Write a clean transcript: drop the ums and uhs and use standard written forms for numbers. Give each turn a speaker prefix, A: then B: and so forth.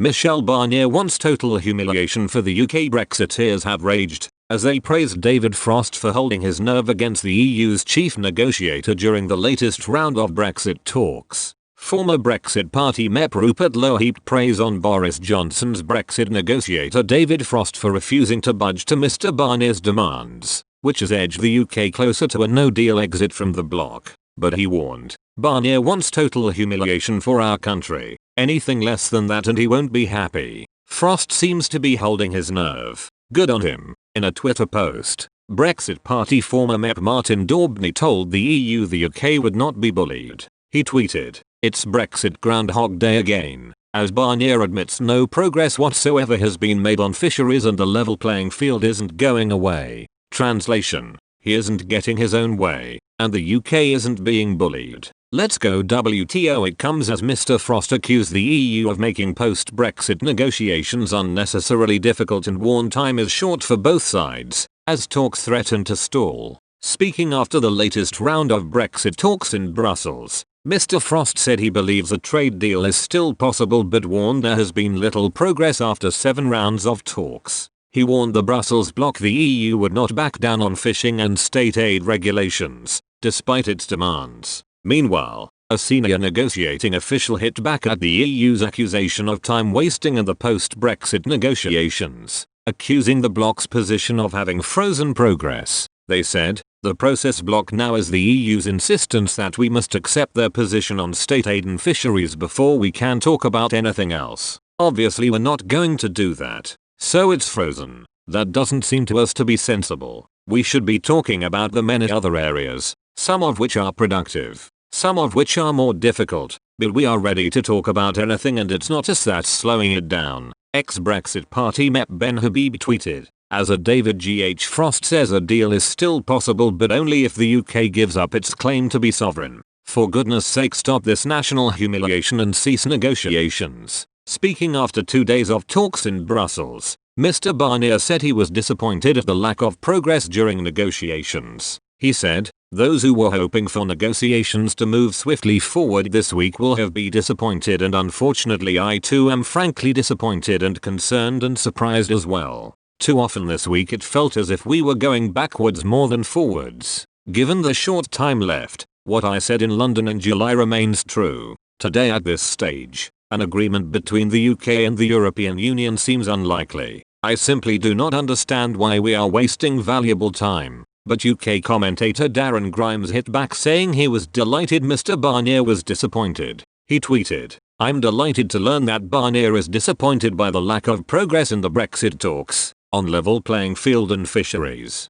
A: Michelle Barnier wants total humiliation for the UK. Brexiteers have raged as they praised David Frost for holding his nerve against the EU's chief negotiator during the latest round of Brexit talks. Former Brexit Party MEP Rupert Lowe heaped praise on Boris Johnson's Brexit negotiator David Frost for refusing to budge to Mr Barnier's demands, which has edged the UK closer to a no-deal exit from the bloc. But he warned, Barnier wants total humiliation for our country. Anything less than that and he won't be happy. Frost seems to be holding his nerve. Good on him. In a Twitter post, Brexit Party former MEP Martin Daubney told the EU the UK would not be bullied. He tweeted, "It's Brexit Groundhog Day again," as Barnier admits no progress whatsoever has been made on fisheries and the level playing field isn't going away. Translation: he isn't getting his own way, and the UK isn't being bullied. Let's go WTO. It comes as Mr Frost accused the EU of making post-Brexit negotiations unnecessarily difficult and warned time is short for both sides, as talks threaten to stall. Speaking after the latest round of Brexit talks in Brussels, Mr Frost said he believes a trade deal is still possible but warned there has been little progress after 7 rounds of talks. He warned the Brussels bloc the EU would not back down on fishing and state aid regulations, despite its demands. Meanwhile, a senior negotiating official hit back at the EU's accusation of time wasting in the post-Brexit negotiations, accusing the bloc's position of having frozen progress. They said, "The process block now is the EU's insistence that we must accept their position on state aid and fisheries before we can talk about anything else. Obviously we're not going to do that. So it's frozen. That doesn't seem to us to be sensible. We should be talking about the many other areas, some of which are productive, some of which are more difficult, but we are ready to talk about anything and it's not us that's slowing it down." Ex-Brexit Party MEP Ben Habib tweeted, as a David G.H. Frost says a deal is still possible but only if the UK gives up its claim to be sovereign. For goodness sake stop this national humiliation and cease negotiations. Speaking after 2 days of talks in Brussels, Mr Barnier said he was disappointed at the lack of progress during negotiations. He said, "Those who were hoping for negotiations to move swiftly forward this week will have been disappointed, and unfortunately I too am frankly disappointed and concerned and surprised as well. Too often this week it felt as if we were going backwards more than forwards. Given the short time left, what I said in London in July remains true. Today at this stage, an agreement between the UK and the European Union seems unlikely. I simply do not understand why we are wasting valuable time." But UK commentator Darren Grimes hit back saying he was delighted Mr Barnier was disappointed. He tweeted, "I'm delighted to learn that Barnier is disappointed by the lack of progress in the Brexit talks, on level playing field and fisheries.